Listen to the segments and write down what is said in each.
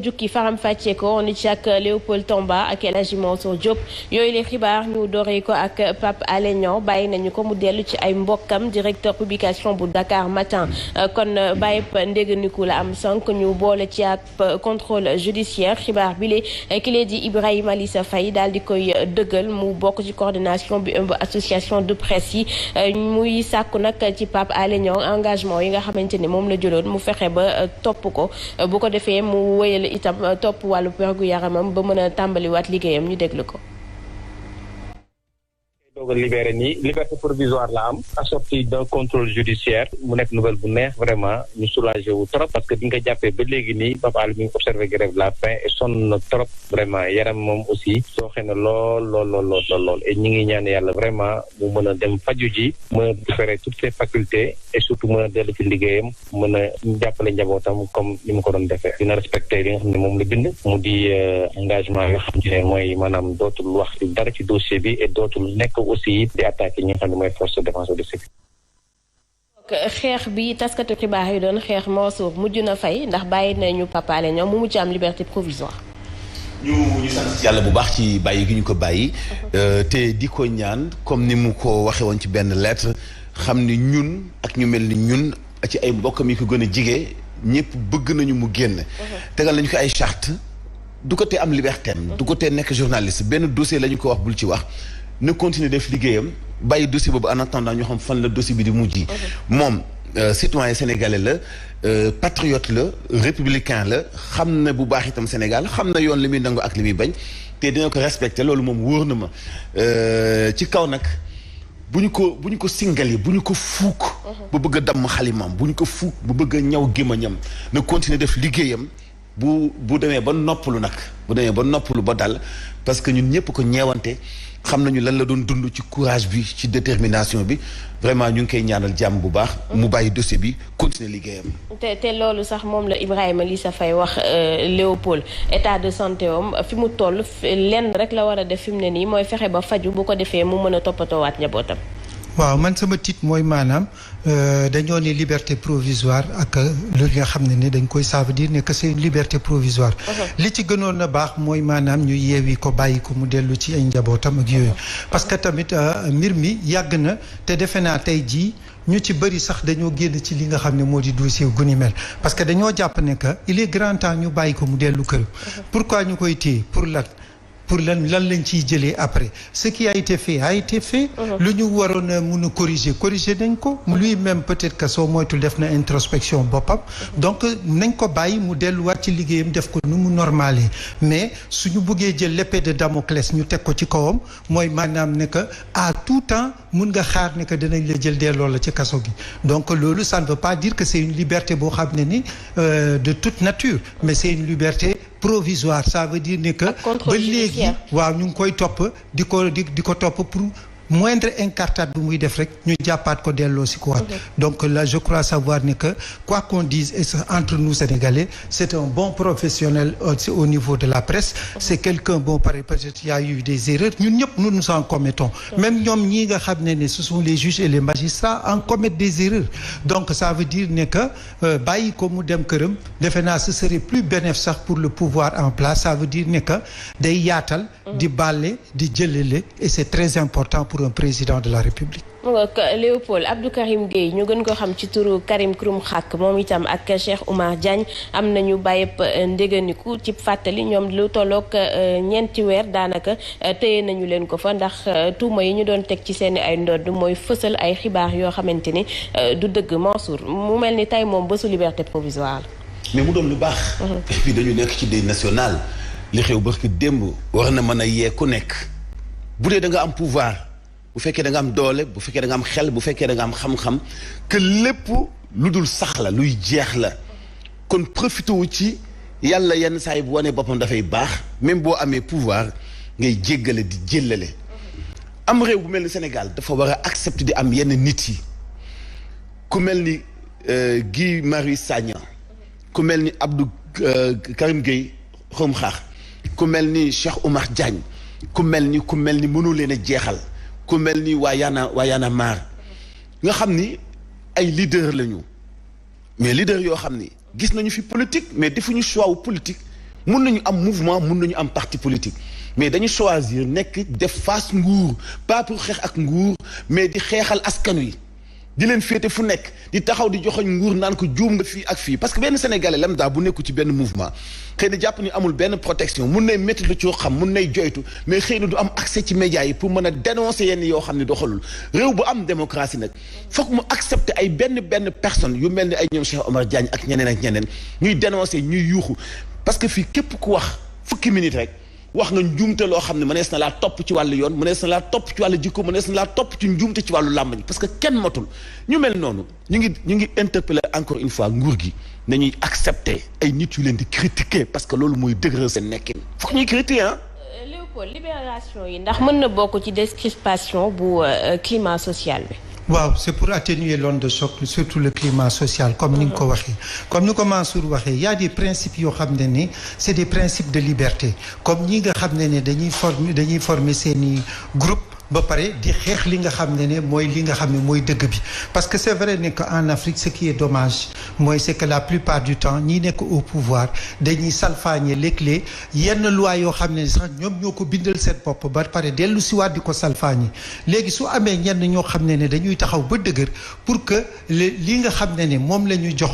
jukki faram fàccee ko ni ci ak Léopold Tomba ak El Hadji Mansour Diop yooyu les xibaar ñu dooree ko ak Pape Alé Niang bàyyi nañu ko mu dellu ci ay mbokkam directeur publication bu Dakar Matin kon bàyyip ndégganiku la am sànq ñu boole ci ak contrôle judiciaire xibaar bi ki lee di Ibrahima Lissa Faye daal di koy dëggal mu bokk ci coordination bi ëmb association de presse yi muy sàkku nag ci Pape Alé Niang engagement yi nga xamante ni moom la jëloon mu fexe ba topp ko bu ko defee mu wéyal itam topp wàllu pergu yaramam ba mën a tàmbaliwaat liggéeyam ñu déglu ko. doog a libéré nii liberté provisoire la am assorti d'un contrôle judiciaire mu nekk nouvelle bu neex vraiment ñu soulagé wu trop parce que bi nga jàppee ba léegi nii Pape Alé mi ngi observé grève de la faim et sonn na trop vraiment yaram moom aussi sooxe na lool et ñi ngi ñaan yàlla vraiment mu mën a dem faju ji mën a récupérer toutes ses facultés et surtout mën a dellu ci liggéeyam mën a jàppale njabootam comme ni mu ko doon defee dina respecté li nga xam ne moom la bind mu di engagement yoo xam ne mooy maanaam dootul wax dara ci dossier bi et dootul nekk aussi di attaqué ñi nga xam ne mooy force de défense et de sécurité. xeex bi taskatu xibaar yi doon xeex Mansour mujj na fay ndax bàyyi nañu Pape Alé Niang mu mujj am liberté provisoire. ñu sant yàlla bu baax ci bàyyi gi ñu ko bàyyi. te di ko ñaan comme ni mu ko waxee woon ci benn lettre xam ni ñun ak ñu mel ni ñun ci ay mbokkam yi ko gën a jige ñëpp bëgg nañu mu génn. tegal nañu ko ay charte du ko tee am liberté am du ko tee nekk journaliste benn dossier la ñu ko wax bul ci wax. na continuer def liggéeyam bàyyi dossier boobu en attendant ñu xam fan la dossier bi di mujj. moom citoyen sénégalais la patriote la républicain la xam na bu baax itam Sénégal xam na yoon li muy nangu ak li muy bañ te dina ko respecté loolu moom wóor na ma ci kaw nag bu ñu ko singali bu ñu ko fuuk bu bëgg a damm xalimam bu ñu ko fuuk bu bëgg a ñaw gémmañam na continuer def liggéeyam bu demee ba noppalu nag bu demee ba noppalu ba dal parce que ñun ñëpp ko ñeewante xam nañu lan la doon dund ci courage bi ci détermination bi vraiment ñu ngi koy ñaanal jàmm bu baax. mu bàyyi dossier bi continuer liggéeyam. te loolu sax moom la Ibrahima Lissa Faye wax Léopold état de santé am fi mu toll lenn rek la war a def fi mu ne nii mooy fexe ba faju bu ko defee mu mën a toppatoowaat njabootam. waaw man sama tiit mooy maanaam dañoo ne liberté provisoire ak lu nga xam ne ni dañ koy ça veut dire ne que c'est une liberté provisoire. li ci gënoon a baax mooy maanaam ñu yeewi ko bàyyi ko mu dellu ci ay njabootam ak yooyu. parce que tamit mbir mi yàgg na te defe naa tey jii ñu ci bëri sax dañoo génn ci li nga xam ne moo di dossier gu ni mel parce que dañoo jàpp ne que il est grand temps ñu bàyyi ko mu dellu kër. pourquoi ñu koy téye pour lan lañ ciy jëlee après ce qui a été fait lu ñu waroon a mun a corriger nañ ko lui même peut-être que soo moytul def na introspection boppam donc nañ ko bàyyi mu delluwaat ci liggéeyam def ko nu mu normalé mais suñu bëggee jël l'épée de Damoclès ñu teg ko ci kawam mooy maanaam ne que à tout temps mun nga xaar ne que dinañ la jël delloo la ci kaso gi donc loolu ça ne veut pas dire que c'est une liberté boo xam ne ni de toute nature mais c'est une liberté provisoire ça veut dire ne que ba léegi waaw ñu ngi koy topp di ko topp pour moindre incartade bu muy def rek ñu jàppaat ko delloo si quoi. Donc là je crois savoir ne que quoi qu'on dise et entre nous Sénégalais c'est un bon professionnel au niveau de la presse. C'est quelqu'un bon peut-être il y a eu des erreurs ñun ñëpp nous en commettons. Même ñoom ñii nga xam ne ce sont les juges et les magistrats en commettent des erreurs. Donc ça veut dire ne que bàyyi ko mu dem këram defe naa ce serait plus bénéfique sax pour le pouvoir en place ça veut dire ne que day yaatal. di bàlle di jëlale et c'est très important pour un président de la République. Léopold Abdou Karim Gueye ñu gën ko xam ci turu Karim Xrum Xax moom itam ak Cheikh Oumar Diagne am nañu bàyyip ndéganiku ci fàttali ñoom lu tolloog ñeenti weer daanaka téye nañu leen ko fa ndax tuuma yi ñu doon teg ci seeni ay ndodd mooy fësal ay xibaar yoo xamante ni du dëgg Mansour mu mel ni tey moom bésu liberté provisoire mais mu doon lu baax. et puis dañu nekk ci deuil national li xew barki démb war na mën a yee ku nekk bu dee da nga am pouvoir bu fekkee da nga am doole bu fekkee da nga am xel bu fekkee da nga am xam-xam que lépp lu dul sax la luy jeex la kon profité wu ci yàlla yenn saa yi bu wanee boppam dafay baax même boo amee pouvoir ngay jéggale di jéllale am réew bu mel ni Sénégal dafa war a accepter di am yenn nit yi ku mel ni Guy Marius Sagna ku mel ni Abdou Karim Gueye Xrum Xax ku mel ni Cheikh Oumar Diagne ku mel ni mënu leen a jeexal ku mel ni waa Y'en a marre nga xam ni ay leader lañu mais leader yoo xam ni gis nañu fi politique mais defuñu choix wu politique mun nañu am mouvement mun nañu am parti politique mais dañu choisir nekk def face nguur pas pour xeex ak nguur mais di xeexal askan wi di leen féete fu nekk di taxaw di joxoñ nguur naan ko juum nga fii ak fii parce que benn sénégalais lambda bu nekku ci benn mouvement xëy na jàpp ni amul benn protection mun nay métti lu ci xam mun nay joytu mais xëy na du am accès ci médias yi pour mën a dénoncer yenn yoo xam ne doxalul réew bu am démocratie nag foog mu accepter ay benn personne yu mel ni ay ñoom Cheikh Omar Diagne ak ñeneen ñuy dénoncer ñuy yuuxu parce que fii képp ku wax fukki minute rek wax nga njuumte loo xam ne mënees na laa topp ci wàllu yoon mënees na laa topp ci wàllu jikko mënees na laa topp ci njuumte ci wàllu làmb parce que kenn matul ñu mel noonu ñu ngi interpeller encore une fois nguur gi nañuy accepter ay nit yu leen di critiquer parce que loolu mooy dëgëral seen nekkin foog ñuy critiquer ah. Léopold libération yi ndax mën na bokk ci décrispation bu climat social bi. waaw c'est pour atténuer l'onde de choc surtout le climat social comme ni nga ko waxee comme ni ko Mansour waxee y a des principes yoo xam ne ni c'est des principes de liberté comme ñi nga xam ne dañuy former seeni groupe ba pare di xeex li nga xam ne mooy li nga xam ne mooy dëgg bi parce que c'est vrai ne que en Afrique ce qui est dommage mooy c'est que la plupart du temps ñi nekk au pouvoir dañuy salfaañe léeg-léeg yenn loi yoo xam ne sax ñoom ñoo ko bindal seen bopp ba pare dellu si waat di ko salfaañe léegi su amee ñenn ñoo xam ne dañuy taxaw ba dëgër pour que li nga xam ne moom la ñu jox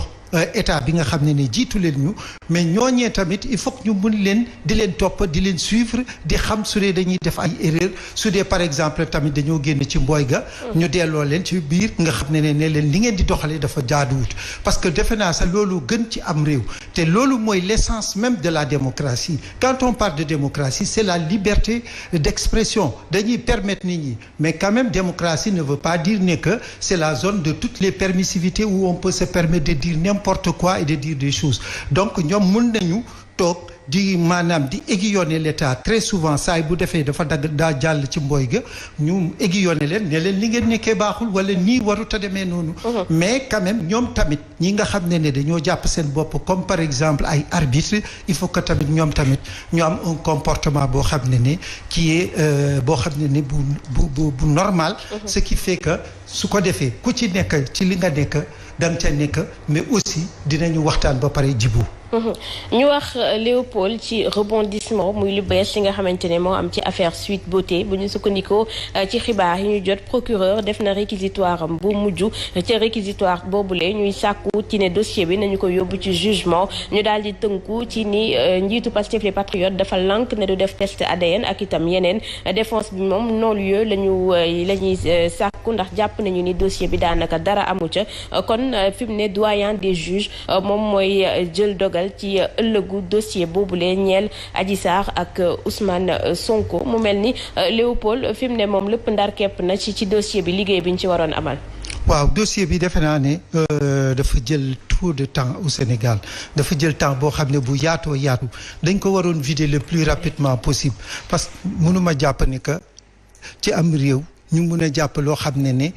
état bi nga xam ne jiitu leen ñu mais ñooñee tamit il faut que ñu mën leen di leen topp di leen suivre di xam su dee dañuy def ay erreur su dee par exemple tamit dañoo génn ci mbooy ga ñu delloo leen ci biir nga xam ne leen li ngeen di doxalee dafa jaaduwut parce que defe naa sax loolu gën ci am réew te loolu mooy l'essence même de la démocratie quand on parle de démocratie c'est la liberté d'expression dañuy permettre nit ñi mais quand même démocratie ne veut pas dire ne que c'est la zone de toutes les permissivités où on peut se permettre de dire n'importe quoi et de dire des choses donc ñoom mën nañu toog di maanaam di aiguillonner l'État très souvent saay bu defee dafa daa jàll ci mbooy ga ñu aiguillonner leen ne leen li ngeen nekkee baaxul wala nii warut a demee noonu mais quand même ñoom tamit ñi nga xam ne dañoo jàpp seen bopp comme par exemple ay arbitre il faut que tamit ñoom tamit ñu am un comportement boo xam ne qui est boo xam ne bu normal ce qui fait que su ko defee ku ci nekk ci li nga nekk danga ca nekk mais aussi dinañu waxtaan ba pare jibu ñu wax Léopold ci rebondissement muy lu bees li nga xamante ne moo am ci affaire Sweet Beauté bu ñu sukkandikoo ci xibaar yi ñu jot procureur def na réquisitoire am bu mujj ca réquisitoire boobule ñuy sàkku ci ne dossier bi nañu ko yóbbu ci jugement ñu daal di tënku ci ni njiitu Pastef les Patriotes dafa lank ne du def test ADN ak itam yeneen défense bi moom non-lieu la ñuy sàkku ndax jàpp nañu ni dossier bi daanaka dara amu ca kon fi mu ne doyen des juges moom mooy jël dogal ci ëllëgu dossier boobule ñeel Adji Sarr ak Ousmane Sonko mu mel ni Léopold fi mu ne moom lépp ndar kepp na ci dossier bi liggéey bi ñu ci waroon amal. waaw dossier bi defe naa ne dafa jël trop de temps au Sénégal dafa jël temps boo xam ne bu yaatoo yaatu dañ ko waroon vider le plus rapidement possible parce que mënuma jàpp ne que ci am réew ñu mun a jàpp loo xam ne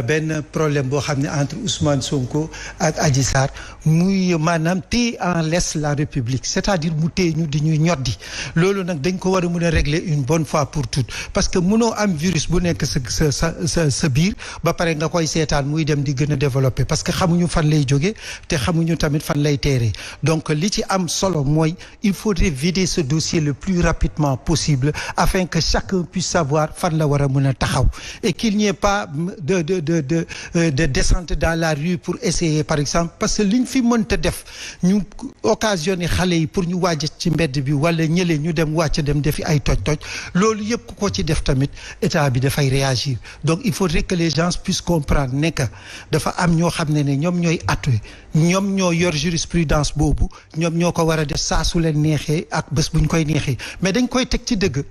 benn problème boo xam ne entre Ousmane Sonko ak Adji Sarr muy maanaam téye en laisse la République c'est-à-dire mu téye ñu di ñuy ñoddi loolu nag dañ ko war a mun a régler une bonne fois pour toutes parce que munoo am virus bu nekk sa biir ba pare nga koy seetaan muy dem di gën a développer parce que xamuñu fan lay jóge te xamuñu tamit fan lay teeree donc li ci am solo mooy il faudrait vider ce dossier le plus rapidement possible afin que chacun puisse savoir fan la war a mun a taxaw et qu'il n'y ait pas de descente dans la rue pour essayer par exemple parce que liñ fi mënta def ñu occasionné xale yi pour ñu wàcc ci mbedd bi wala ñële ñu dem wàcc dem defi ay toj-toj loolu yëpp ku ko ci def tamit état bi dafay réagir donc il faudrait que les gens puissent comprendre ne que dafa am ñoo xam ne ñoom ñooy attu ñoom ñoo yor jurisprudence boobu ñoom ñoo ko war a def saa su leen neexee ak bés bu ñu koy neexee mais dañ koy teg ci dëgg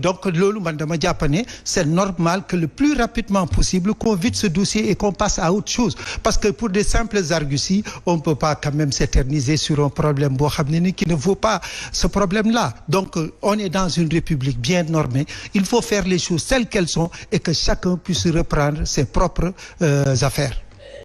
donc loolu man dama jàpp ne c'est normal que le plus rapidement possible qu'on vide ce dossier et qu'on passe à autre chose parce que pour des simples arguties on peut pas quand même s'éterniser sur un problème boo xam ne qui ne vaut pas ce problème-là donc on est dans une république bien normée il faut faire les choses telles qu'elles sont et que chacun puisse reprendre ses propres affaires